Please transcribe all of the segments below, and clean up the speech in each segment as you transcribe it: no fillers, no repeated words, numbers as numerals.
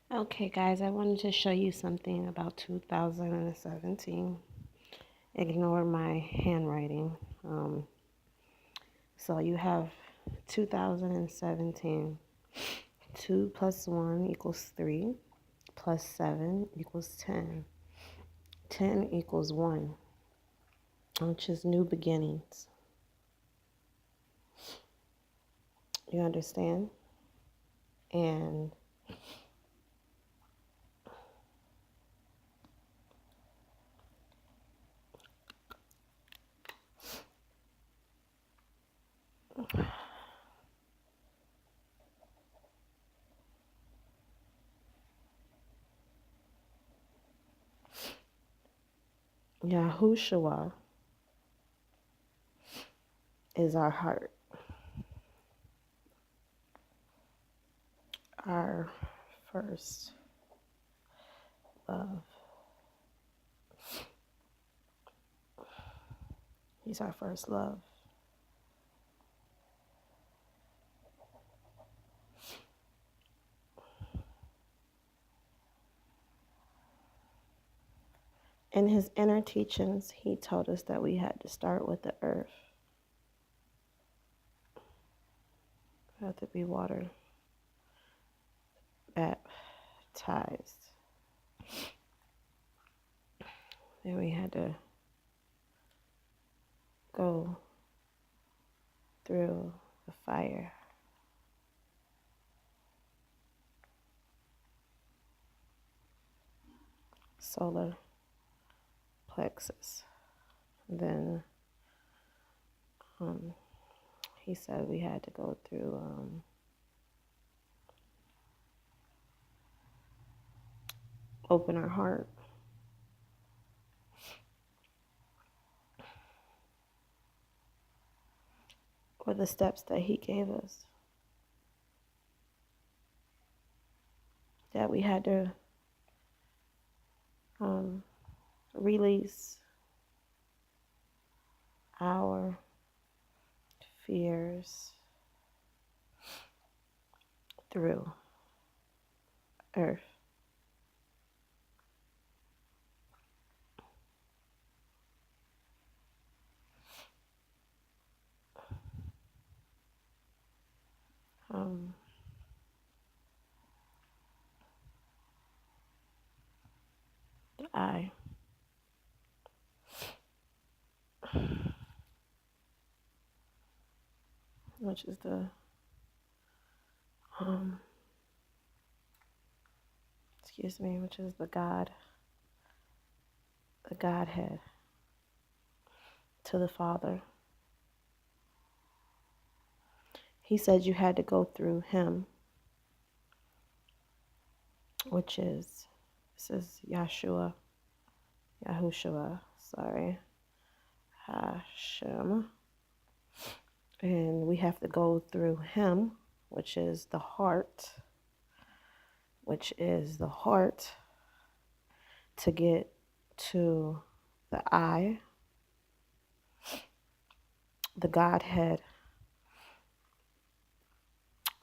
Okay, guys, I wanted to show you something about 2017. Ignore my handwriting. So you have 2017. 2 plus 1 equals 3, plus 7 equals 10. 10 equals 1, which is new beginnings. You understand? And Yahushua is our heart, our first love. He's our first love. In his inner teachings, he told us that we had to start with the earth. We have to be water baptized. Then we had to go through the fire. Solar plexus. Then he said we had to go through open our heart. Or the steps that he gave us. That we had to release our fears through earth. The I, which is the which is the God, the Godhead to the Father. He said you had to go through him, which is, this is Yahushua, sorry, Hashem. And we have to go through him, which is the heart, to get to the I, the Godhead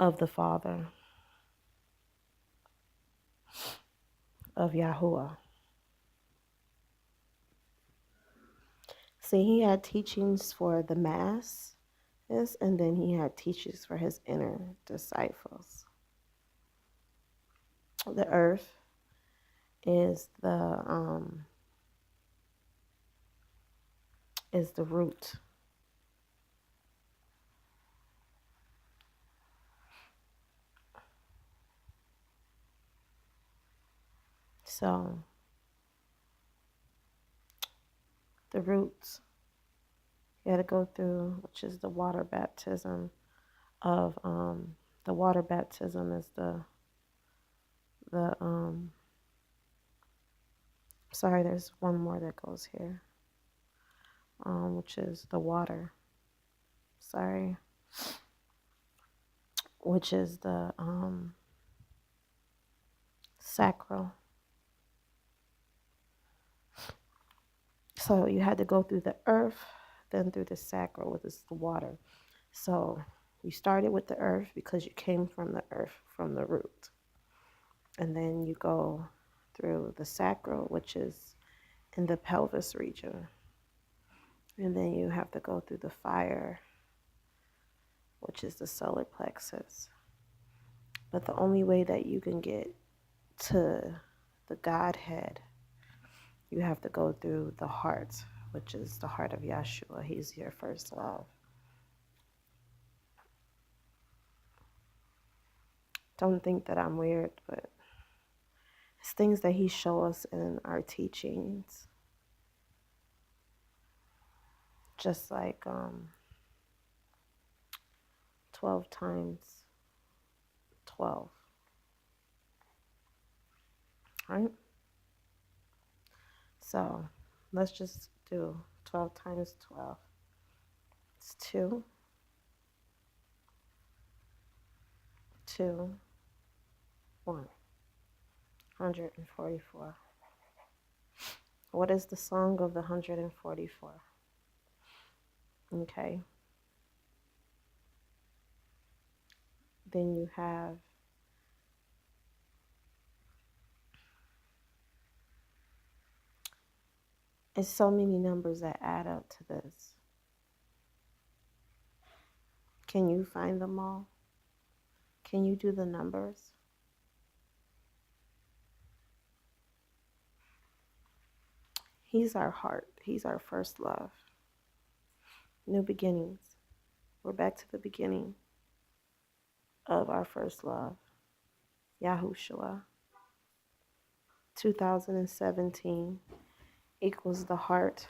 of the Father, of Yahuwah. See, he had teachings for the mass, and then he had teachings for his inner disciples. The earth is the root. So the roots you had to go through, which is the water baptism of the water baptism is the sorry, there's one more that goes here, which is the water. Sorry, which is the sacral. So you had to go through the earth, then through the sacral, which is the water. So you started with the earth because you came from the earth, from the root. And then you go through the sacral, which is in the pelvis region. And then you have to go through the fire, which is the solar plexus. But the only way that you can get to the Godhead, you have to go through the heart, which is the heart of Yeshua. He's your first love. Don't think that I'm weird, but it's things that he shows us in our teachings. Just like 12 times 12, right? So let's just do 12 times 12. It's 2, 2, 1, 144. What is the song of the 144? Okay. Then you have it's so many numbers that add up to this. Can you find them all? Can you do the numbers? He's our heart. He's our first love. New beginnings. We're back to the beginning of our first love. Yahushua. 2017 equals the heart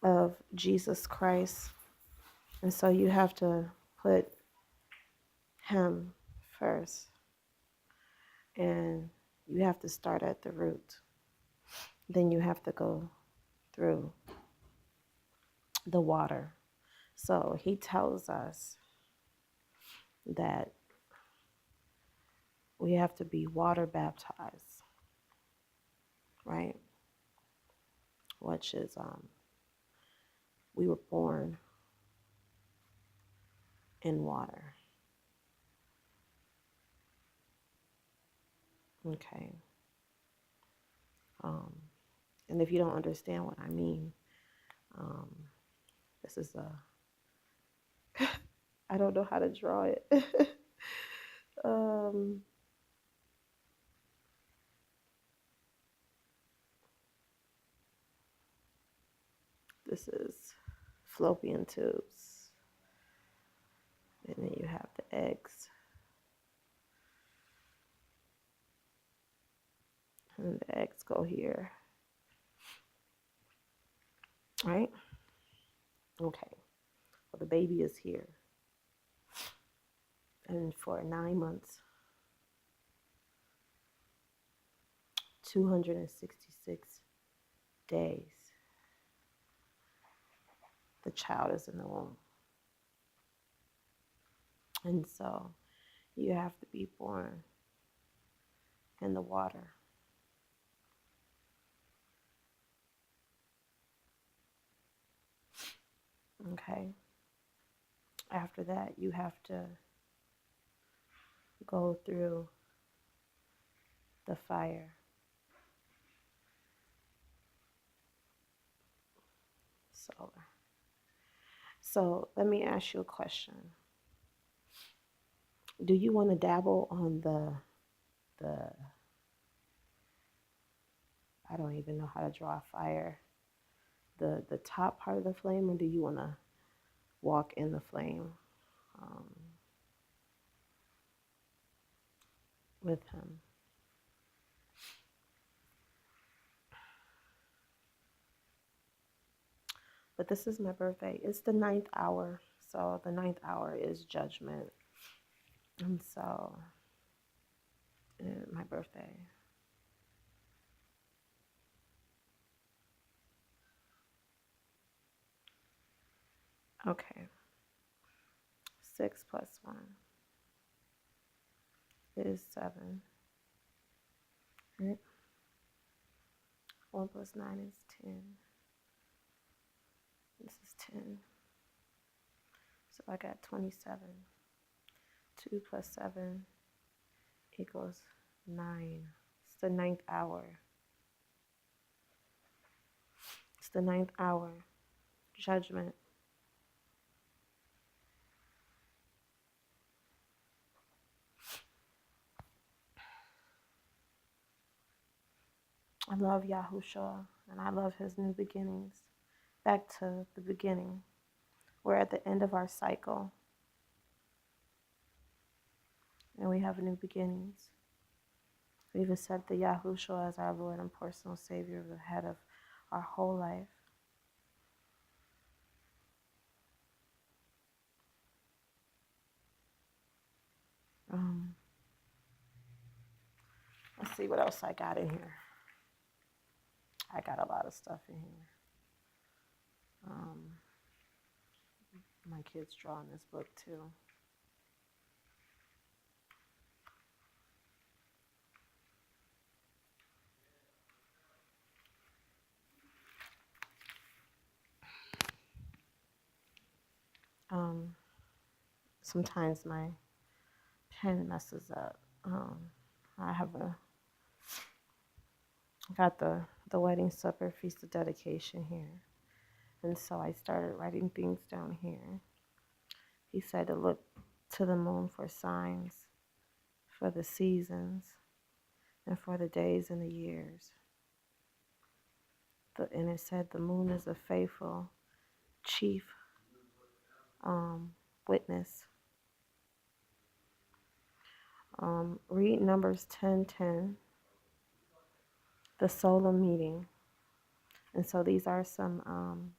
of Jesus Christ. And so you have to put him first. And you have to start at the root. Then you have to go through the water. So he tells us that we have to be water baptized, right? Which is, we were born in water. Okay. And if you don't understand what I mean, this is I don't know how to draw it. This is fallopian tubes. And then you have the eggs. And the eggs go here. Right? Okay. Well, the baby is here. And for 9 months, 266 days, the child is in the womb. And so you have to be born in the water. Okay. After that, you have to go through the fire. So let me ask you a question. Do you want to dabble on the I don't even know how to draw a fire, the top part of the flame, or do you want to walk in the flame with him? But this is my birthday. It's the 9th hour. So the 9th hour is judgment. And so, my birthday. Okay. 6 plus 1 is 7. Right? 1 plus 9 is 10. This is 10. So I got 27. 2 plus 7 He goes, 9. It's the ninth hour. It's the ninth hour. Judgment. I love Yahushua, and I love his new beginnings. Back to the beginning. We're at the end of our cycle, and we have new beginnings. We even said the Yahushua as our Lord and personal Savior, the head of our whole life. Let's see what else I got in here. I got a lot of stuff in here. My kids draw in this book too. Sometimes my pen messes up. I got the wedding supper feast of dedication here. And so I started writing things down here. He said to look to the moon for signs, for the seasons, and for the days and the years. And it said the moon is a faithful chief witness. Read Numbers 10:10, the solar meeting. And so these are some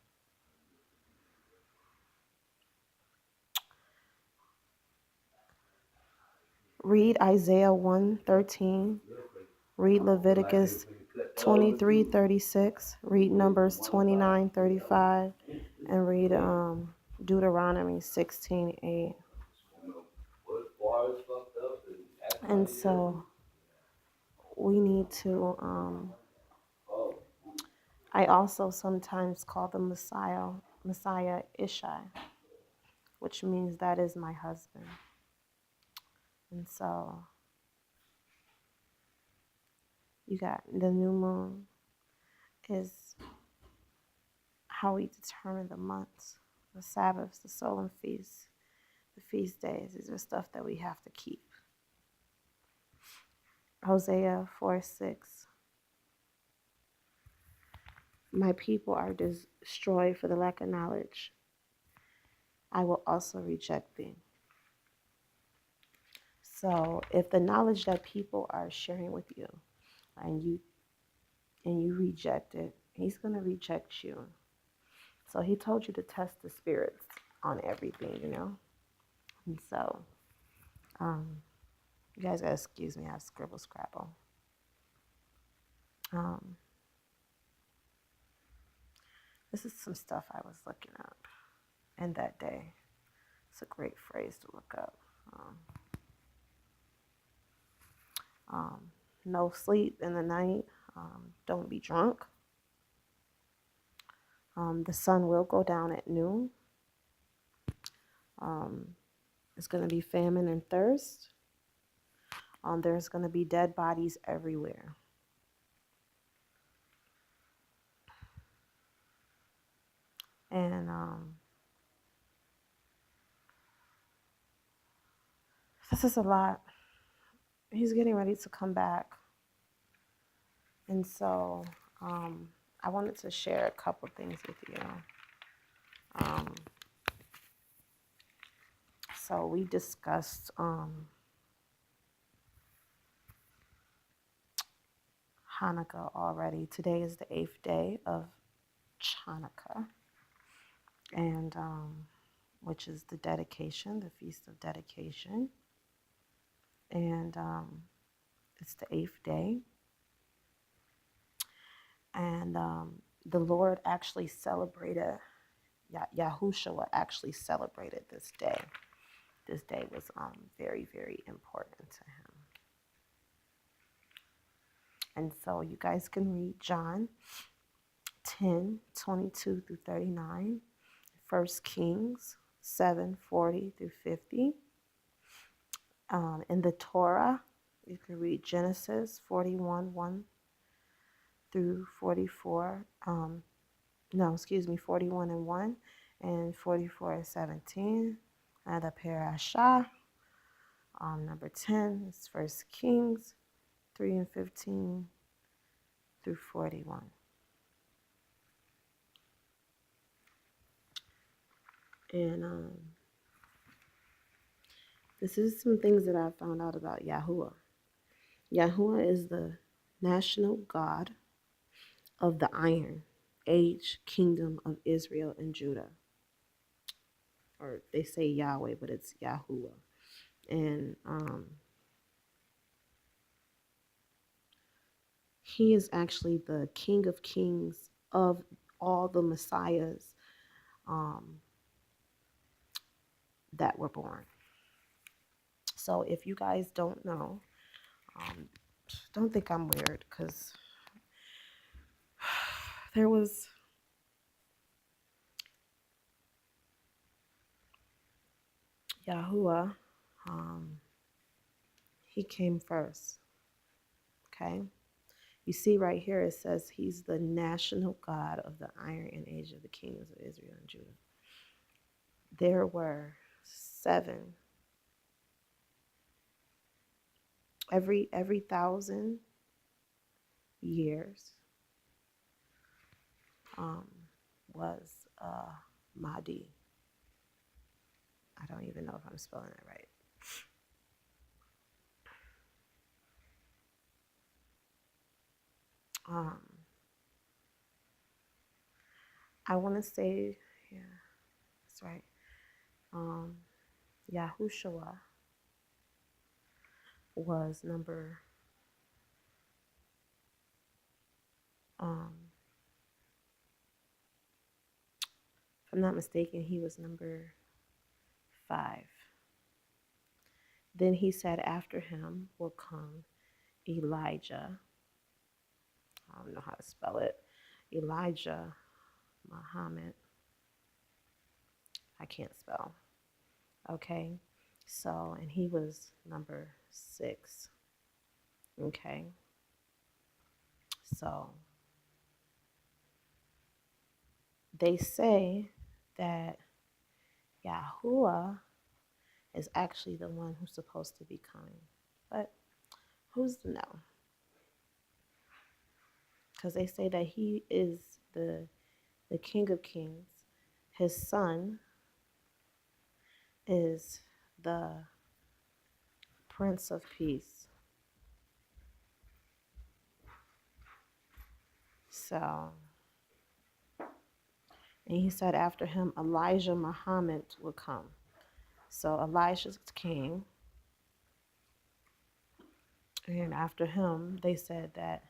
read Isaiah 1:13, read Leviticus 23:36, read Numbers 29:35, and read Deuteronomy 16:8. And so we need to I also sometimes call the Messiah Ishai, which means that is my husband. And so you got the new moon is how we determine the months, the Sabbaths, the solemn feasts, the feast days. These are stuff that we have to keep. Hosea 4:6. My people are destroyed for the lack of knowledge. I will also reject thee. So if the knowledge that people are sharing with you and you reject it, he's going to reject you. So he told you to test the spirits on everything, you know. And so you guys gotta excuse me, I scribble scrabble. This is some stuff I was looking up in that day. It's a great phrase to look up. No sleep in the night. Don't be drunk. The sun will go down at noon. It's going to be famine and thirst. There's going to be dead bodies everywhere. And this is a lot. He's getting ready to come back. And so I wanted to share a couple things with you. So we discussed Hanukkah already. Today is the 8th day of Chanukah, and which is the dedication, the Feast of Dedication. And it's the 8th day. And the Lord actually celebrated, Yahushua actually celebrated this day. This day was very, very important to him. And so you guys can read John 10:22 through 39, 1 Kings 7:40 through 50. In the Torah, You can read Genesis 41, 1 through 44. No, excuse me, 41 and 1 and 44 and 17. And the parashah. Number 10 is First Kings 3 and 15 through 41. And this is some things that I found out about Yahuwah. Yahuwah is the national God of the Iron Age kingdom of Israel and Judah. Or they say Yahweh, but it's Yahuwah. And he is actually the King of Kings of all the Messiahs that were born. So if you guys don't know, don't think I'm weird, because there was Yahuwah. He came first. Okay. You see right here, it says he's the national God of the Iron Age of the kings of Israel and Judah. There were 7. Every 1,000 years was Mahdi. I don't even know if I'm spelling it right. I want to say, yeah, that's right. Yahushua was number if I'm not mistaken, he was number 5. Then he said, after him will come Elijah. I don't know how to spell it. Elijah Muhammad. I can't spell. Okay. So, and he was number 6. Okay. So, they say that Yahuwah is actually the one who's supposed to be coming. But who's to know? Because they say that he is the King of Kings. His son is the Prince of Peace. So, and he said after him, Elijah Muhammad would come. So Elijah came. And after him, they said that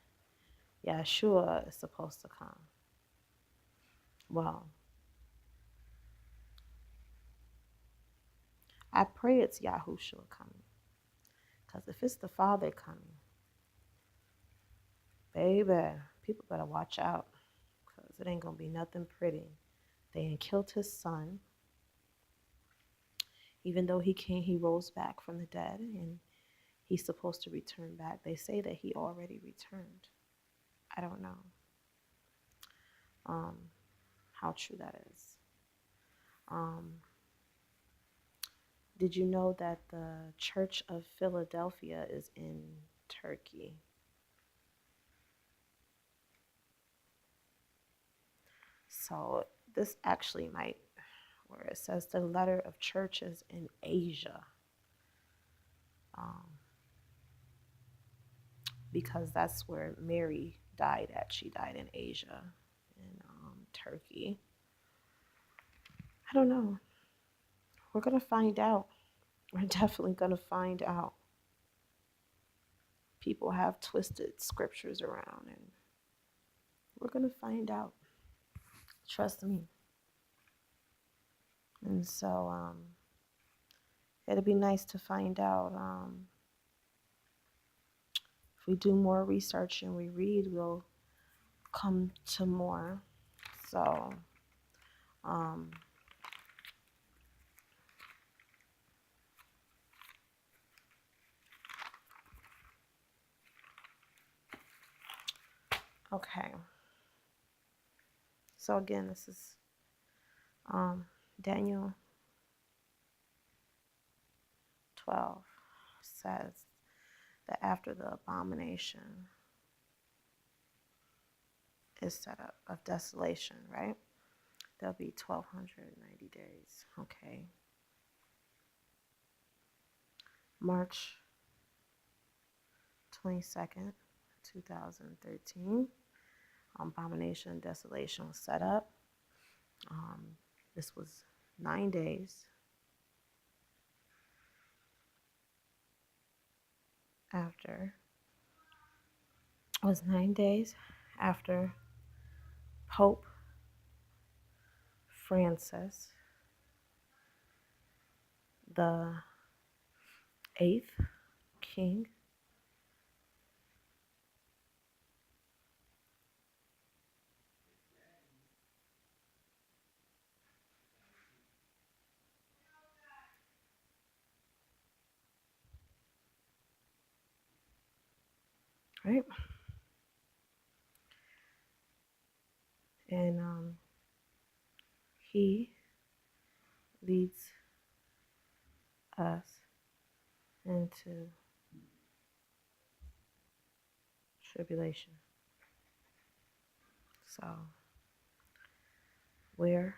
Yeshua is supposed to come. Well, I pray it's Yahushua coming. Because if it's the Father coming, baby, people better watch out. Because it ain't going to be nothing pretty. They ain't killed his son. Even though he rose back from the dead and he's supposed to return back. They say that he already returned. I don't know how true that is. Did you know that the Church of Philadelphia is in Turkey? So this actually might, where it says the letter of churches in Asia. Because that's where Mary died at. She died in Asia, in Turkey. I don't know. We're going to find out. We're definitely going to find out. People have twisted scriptures around, and we're going to find out. Trust me. And so it'll be nice to find out. If we do more research and we read, we'll come to more. So Okay. So again, this is Daniel 12 says that after the abomination is set up of desolation, right? There'll be 1,290 days. Okay. March 22nd, 2013. Abomination and desolation was set up. This was 9 days after. It was 9 days after Pope Francis the eighth king right? And he leads us into tribulation. So we're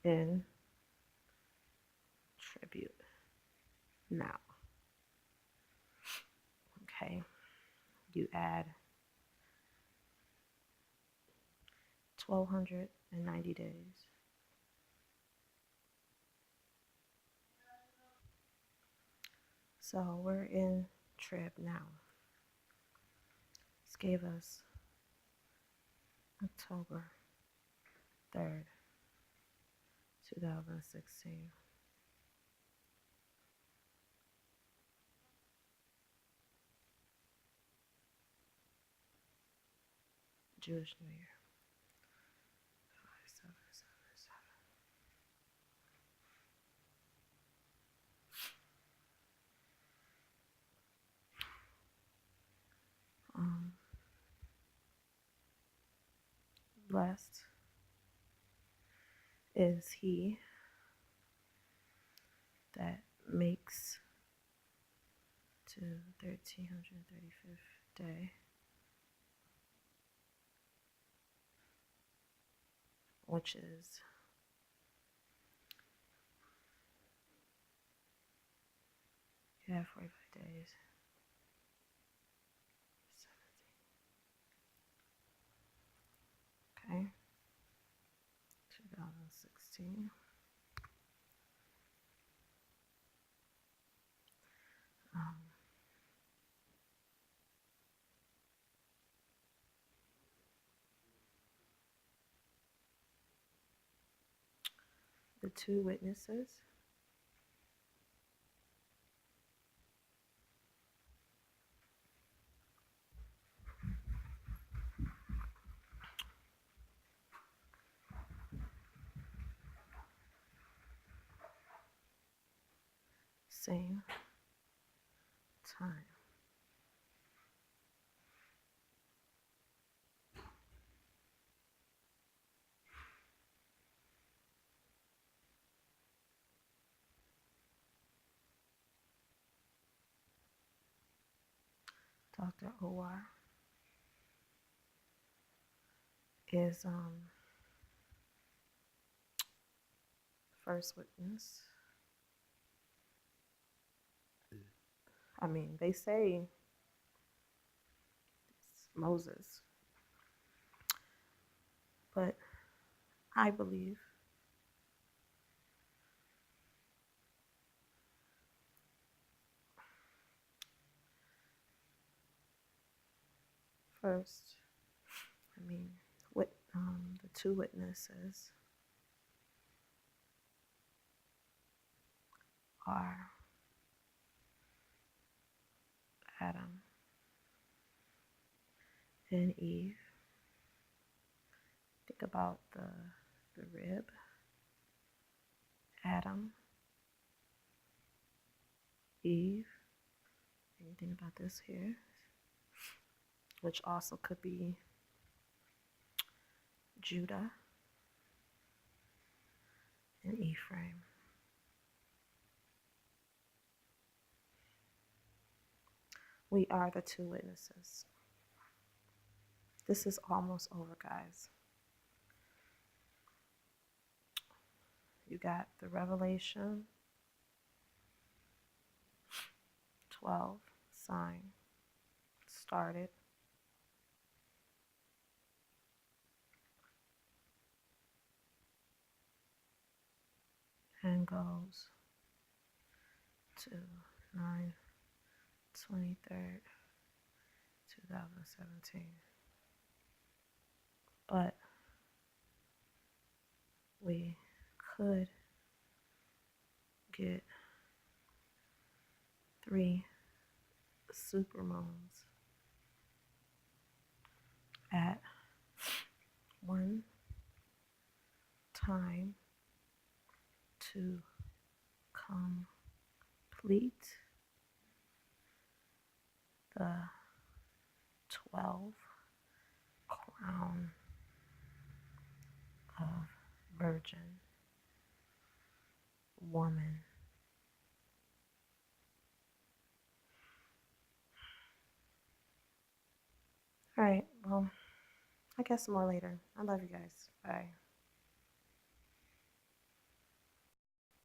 in tribute now. Okay. You add 1,290 days. So we're in trib now. This gave us October 3rd, 2016. Jewish New Year. 5777. Blessed is he that makes to 1335th day, which is you have 45 days. 17. Okay. 2016. The two witnesses. Same time. Dr. Owar is first witness. I mean, they say it's Moses, but I believe first. I mean, what the two witnesses are Adam and Eve. Think about the rib. Adam, Eve. And you think about this here. which also could be Judah and Ephraim. We are the two witnesses. This is almost over, guys. You got the Revelation 12 sign started. And goes to 9/23, 2017. But we could get 3 supermoons at one time to complete the 12 crown of virgin woman. All right, well, I guess more later. I love you guys. Bye.